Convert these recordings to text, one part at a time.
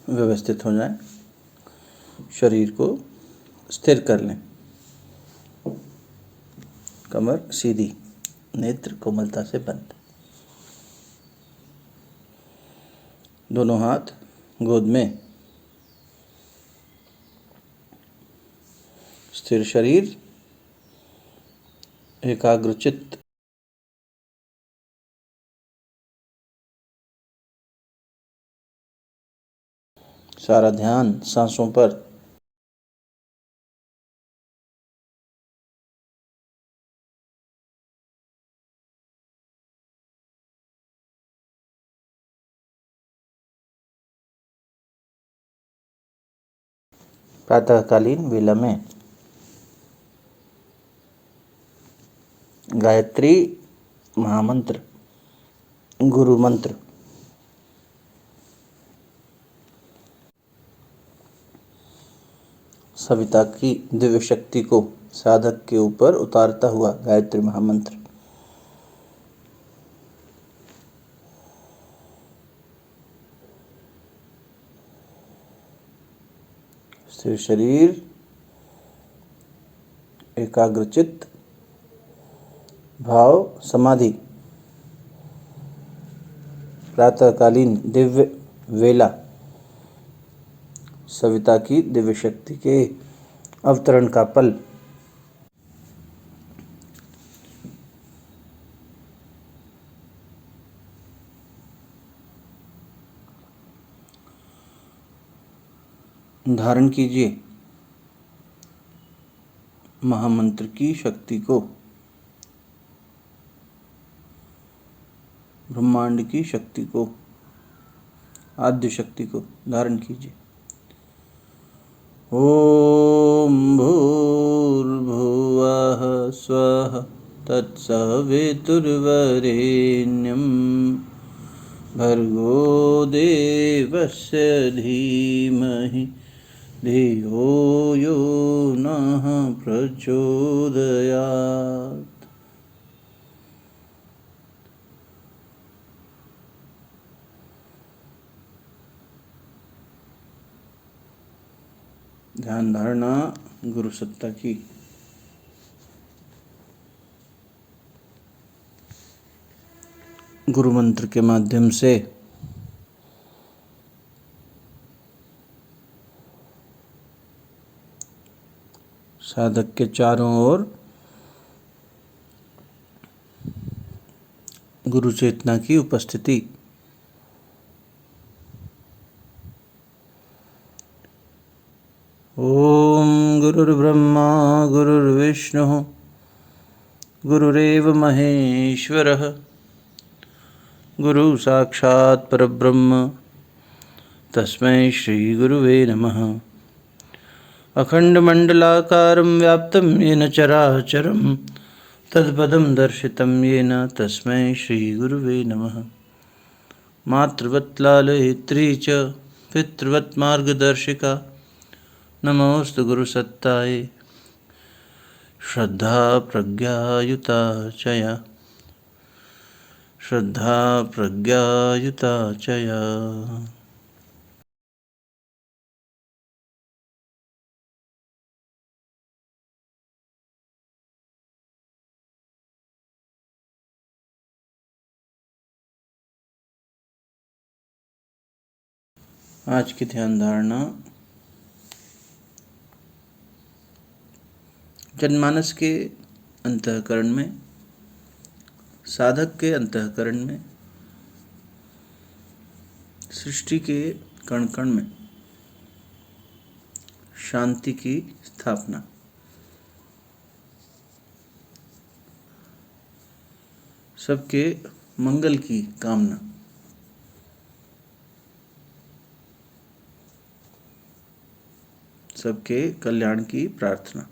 व्यवस्थित हो जाए। शरीर को स्थिर कर लें। कमर सीधी, नेत्र कोमलता से बंद। दोनों हाथ गोद में। स्थिर शरीर, एकाग्र चित्त। सारा ध्यान सांसों पर। प्रातःकालीन वेला में गायत्री महामंत्र, गुरु मंत्र। सविता की दिव्य शक्ति को साधक के ऊपर उतारता हुआ गायत्री महामंत्र। स्थिर शरीर, एकाग्र चित्त, भाव समाधि। प्रातःकालीन दिव्य वेला, सविता की दिव्य शक्ति के अवतरण का पल। धारण कीजिए महामंत्र की शक्ति को, ब्रह्मांड की शक्ति को, आद्य शक्ति को धारण कीजिए। ओम भूर्भुवः स्वः तत्सवितुर्वरेण्यं भर्गो देवस्य धीमहि धियो यो नः प्रचोदयात्। ध्यान धारणा गुरु सत्ता की। गुरु मंत्र के माध्यम से साधक के चारों ओर गुरु चेतना की उपस्थिति। ओम गुरुर्ब्रह्मा गुरुर्विष्णुः गुरुरेव महेश्वरः गुरु साक्षात् परब्रह्म तस्मै श्री गुरुवे नमः। अखंडमंडलाकारं व्याप्तं येन चराचरं तत्पदं दर्शितं येन तस्मै श्री गुरुवे नमः। मातृवत् लालयित्री च पितृवत् मार्गदर्शिका नमोस्तु गुरुसत्ताय श्रद्धा प्रज्ञायुता चया, श्रद्धा प्रज्ञायुता चया। आज की ध्यान धारणा जनमानस के अंतःकरण में, साधक के अंतःकरण में, सृष्टि के कण कण में शांति की स्थापना। सबके मंगल की कामना। सबके कल्याण की प्रार्थना।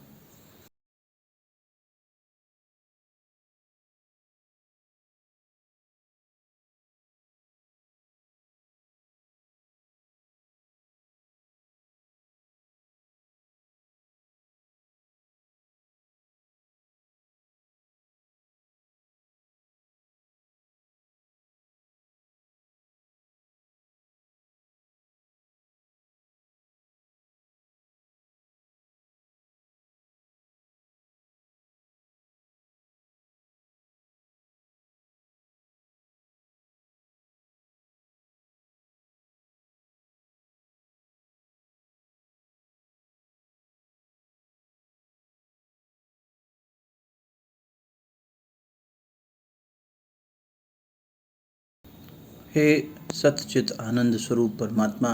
हे सतचित आनंद स्वरूप परमात्मा,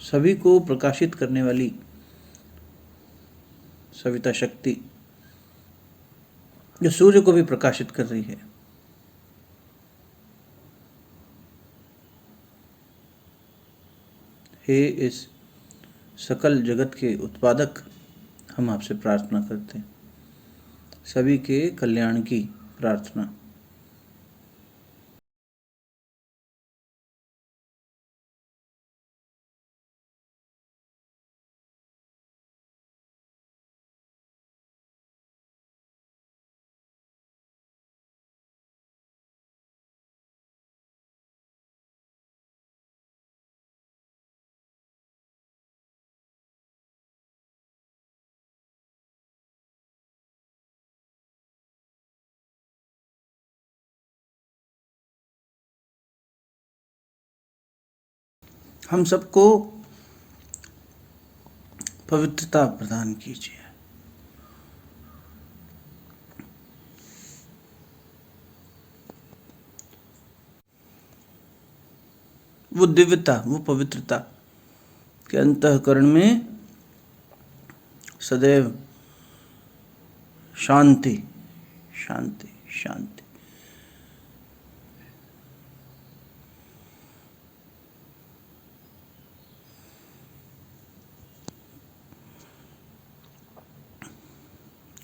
सभी को प्रकाशित करने वाली सविता शक्ति जो सूर्य को भी प्रकाशित कर रही है, हे इस सकल जगत के उत्पादक, हम आपसे प्रार्थना करते हैं, सभी के कल्याण की प्रार्थना। हम सबको पवित्रता प्रदान कीजिए। वो दिव्यता, वो पवित्रता के अंतःकरण में सदैव शांति शांति शांति।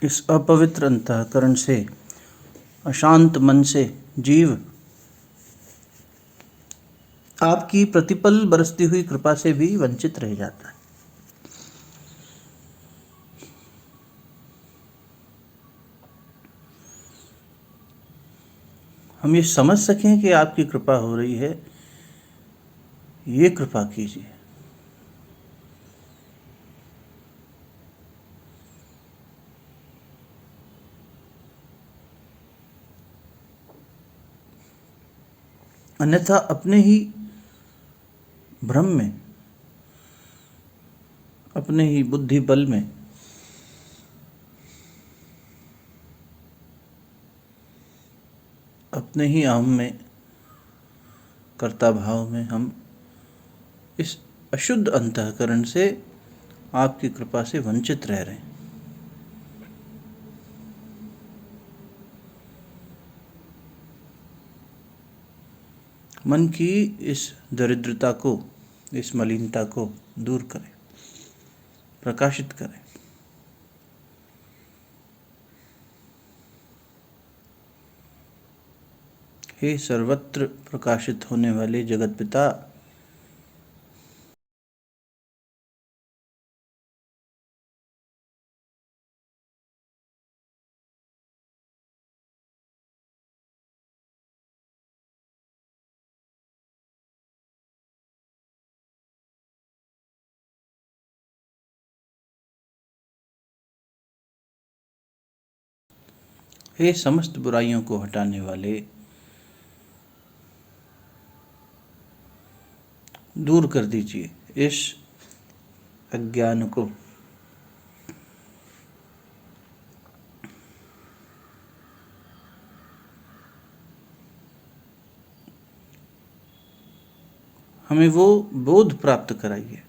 इस अपवित्र अंतःकरण से, अशांत मन से जीव आपकी प्रतिपल बरसती हुई कृपा से भी वंचित रह जाता है। हम ये समझ सकें कि आपकी कृपा हो रही है, ये कृपा कीजिए। अन्यथा अपने ही भ्रम में, अपने ही बुद्धि बल में अपने ही अहम में, कर्ता भाव में हम इस अशुद्ध अंतःकरण से, आपकी कृपा से वंचित रह रहे हैं। मन की इस दरिद्रता को, इस मलिनता को दूर करें, प्रकाशित करें। हे सर्वत्र प्रकाशित होने वाले जगत पिता, हे समस्त बुराइयों को हटाने वाले, दूर कर दीजिए इस अज्ञान को। हमें वो बोध प्राप्त कराइए।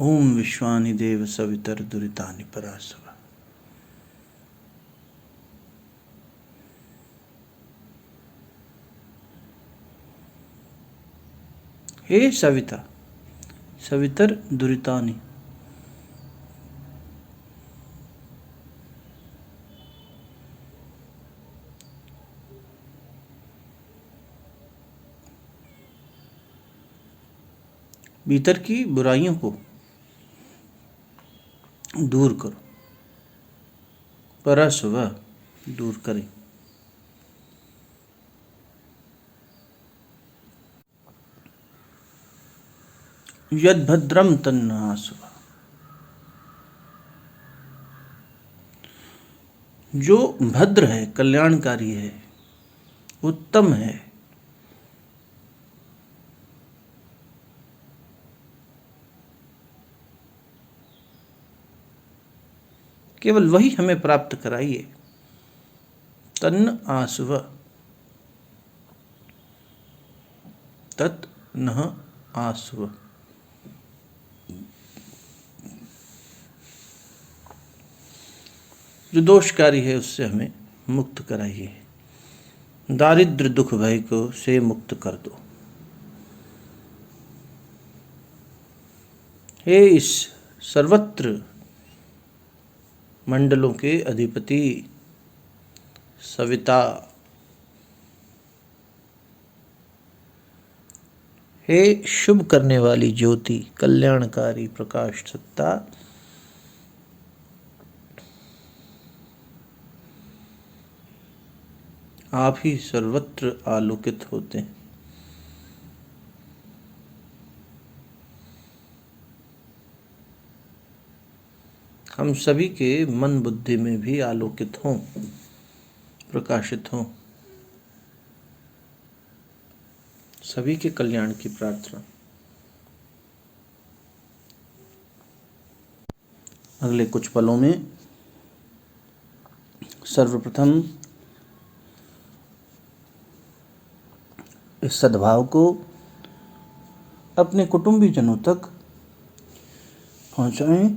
ओम विश्वानि देव सवितर दुरितानि परासव। हे सविता, सवितर दुरितानि, भीतर की बुराइयों को दूर करो, परस्व दूर करें। यद भद्रम तन्न आसुव। जो भद्र है, कल्याणकारी है, उत्तम है, केवल वही हमें प्राप्त कराइए। तन्न आसुव तत् नः आसुव। जो दोषकारी है उससे हमें मुक्त कराइए। दारिद्र दुख भय को से मुक्त कर दो। हे इस सर्वत्र मंडलों के अधिपति सविता, हे शुभ करने वाली ज्योति, कल्याणकारी प्रकाश सत्ता, आप ही सर्वत्र आलोकित होते हैं। हम सभी के मन बुद्धि में भी आलोकित हों, प्रकाशित हों। सभी के कल्याण की प्रार्थना। अगले कुछ पलों में सर्वप्रथम इस सद्भाव को अपने कुटुंबीजनों तक पहुंचाएं।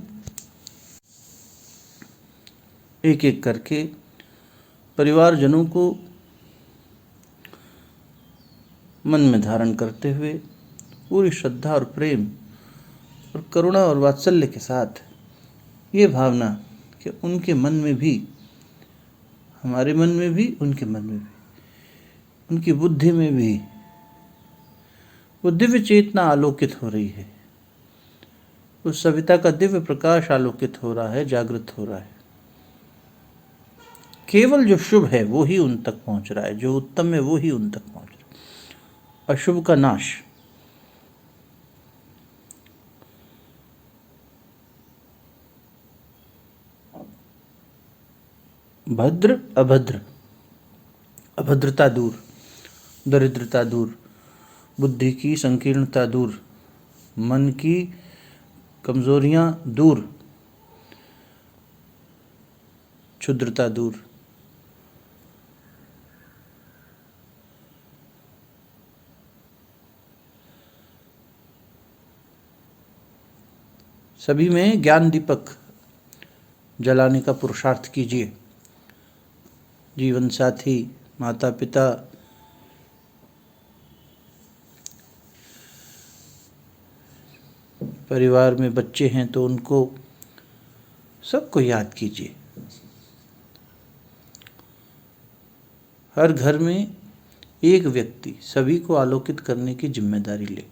एक एक करके परिवारजनों को मन में धारण करते हुए पूरी श्रद्धा और प्रेम और करुणा और वात्सल्य के साथ ये भावना कि उनके मन में भी, हमारे मन में भी, उनके मन में भी, उनकी बुद्धि में भी वो दिव्य चेतना आलोकित हो रही है। उस सविता का दिव्य प्रकाश आलोकित हो रहा है, जागृत हो रहा है। केवल जो शुभ है वो ही उन तक पहुंच रहा है, जो उत्तम है वो ही उन तक पहुंच रहा है। अशुभ का नाश। भद्र अभद्र, अभद्रता दूर, दरिद्रता दूर, बुद्धि की संकीर्णता दूर, मन की कमजोरियां दूर, क्षुद्रता दूर। सभी में ज्ञान दीपक जलाने का पुरुषार्थ कीजिए। जीवन साथी, माता पिता, परिवार में बच्चे हैं तो उनको सबको याद कीजिए। हर घर में एक व्यक्ति सभी को आलोकित करने की जिम्मेदारी ले।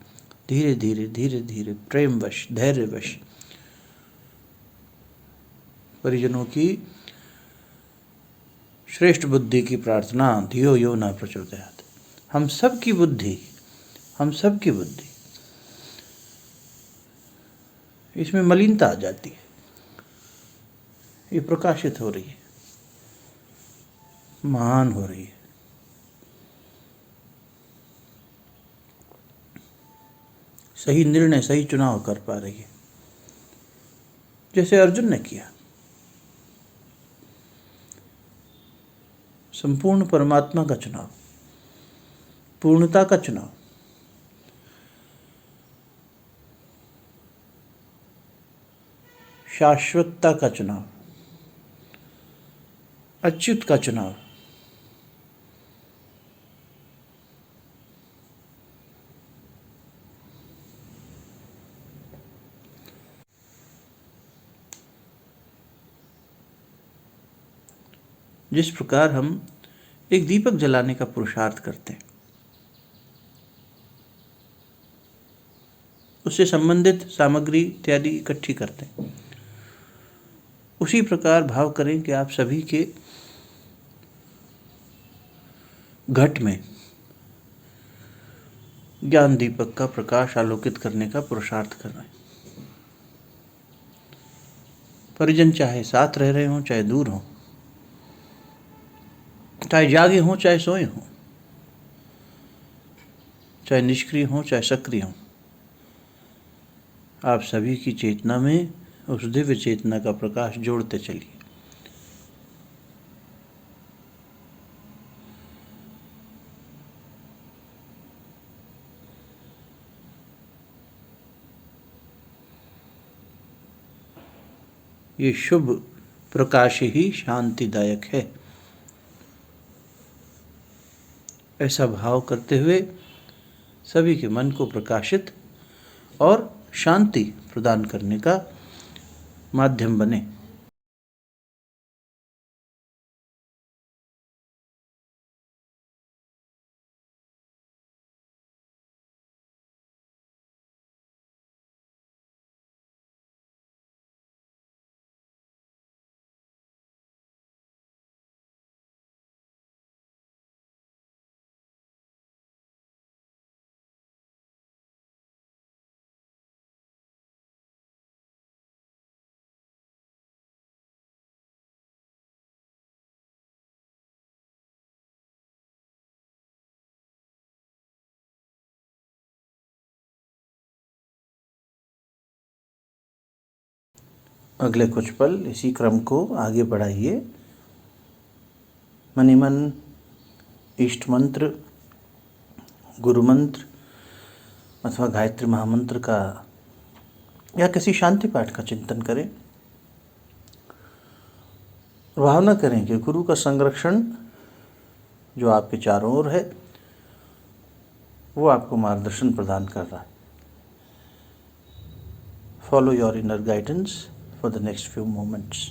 धीरे धीरे धीरे धीरे प्रेमवश, धैर्यवश परिजनों की श्रेष्ठ बुद्धि की प्रार्थना। धियो यो न प्रचोदयात्। हम सब की बुद्धि, हम सब की बुद्धि, इसमें मलिनता आ जाती है, ये प्रकाशित हो रही है, महान हो रही है। सही निर्णय, सही चुनाव कर पा रही है, जैसे अर्जुन ने किया। संपूर्ण परमात्मा का चुनाव, पूर्णता का चुनाव, शाश्वतता का चुनाव, अच्युत का चुनाव। जिस प्रकार हम एक दीपक जलाने का पुरुषार्थ करते हैं, उससे संबंधित सामग्री इत्यादि इकट्ठी करते हैं, उसी प्रकार भाव करें कि आप सभी के घट में ज्ञान दीपक का प्रकाश आलोकित करने का पुरुषार्थ कर रहे हैं। परिजन चाहे साथ रह रहे हों चाहे दूर हों, चाहे जागे हों चाहे सोए हों, चाहे निष्क्रिय हों चाहे सक्रिय हों, आप सभी की चेतना में उस दिव्य चेतना का प्रकाश जोड़ते चलिए। ये शुभ प्रकाश ही शांतिदायक है। ऐसा भाव करते हुए सभी के मन को प्रकाशित और शांति प्रदान करने का माध्यम बने। अगले कुछ पल इसी क्रम को आगे बढ़ाइए। मनि मन इष्ट मंत्र, गुरु मंत्र अथवा गायत्री महामंत्र का या किसी शांति पाठ का चिंतन करें। भावना करें कि गुरु का संरक्षण जो आपके चारों ओर है वो आपको मार्गदर्शन प्रदान कर रहा है। Follow your inner guidance for the next few moments.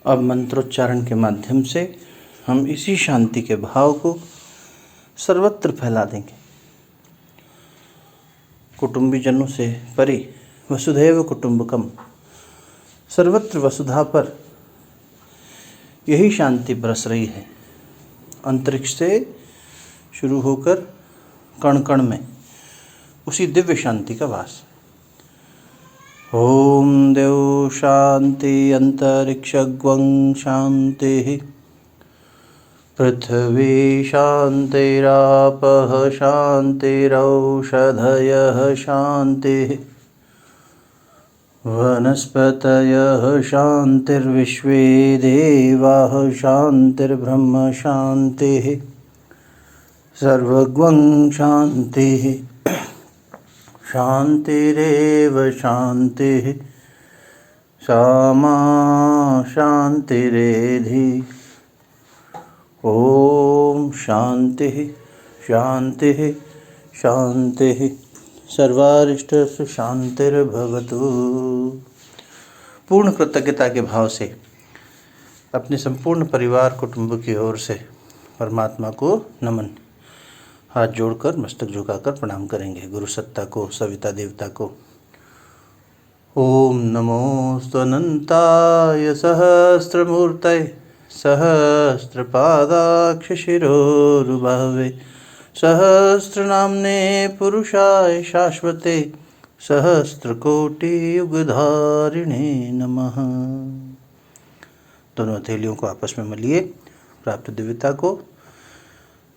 अब मंत्रोच्चारण के माध्यम से हम इसी शांति के भाव को सर्वत्र फैला देंगे। कुटुंबीजनों से परे वसुधैव कुटुंबकम, सर्वत्र वसुधा पर यही शांति बरस रही है। अंतरिक्ष से शुरू होकर कण कण में उसी दिव्य शांति का वास। ओम देव शांति अंतरिक्षग्वं शांति, पृथ्वी शांतिरापः शांतिरौषधयः शांति, वनस्पतयः शांतिर्विश्वे देवाः शांतिर्ब्रह्म शांतिः, सर्वगं शांतिः शांतिरेव शांतिः, सामा शांतिरेधि। ओम शांतिः शांतिः शांतिः, सर्वारिष्टस्य शांतिर्भवतु। पूर्ण कृतज्ञता के भाव से अपने संपूर्ण परिवार कुटुंब की ओर से परमात्मा को नमन। हाथ जोड़कर मस्तक झुकाकर प्रणाम करेंगे गुरु सत्ता को, सविता देवता को। ओम नमो स्वनंताय सहस्रमूर्तये, सहस्रपादाक्षशिरोरुबाहवे, सहस्रनाम्ने पुरुषाय शाश्वते, सहस्रकोटियुगधारिणे नमः। दोनों हथेलियों को आपस में मलिए। प्राप्त दिव्यता को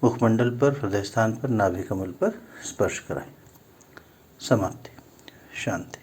मुखमंडल पर, हृदय स्थान पर, नाभि कमल पर स्पर्श कराएं। समाप्ति। शांति।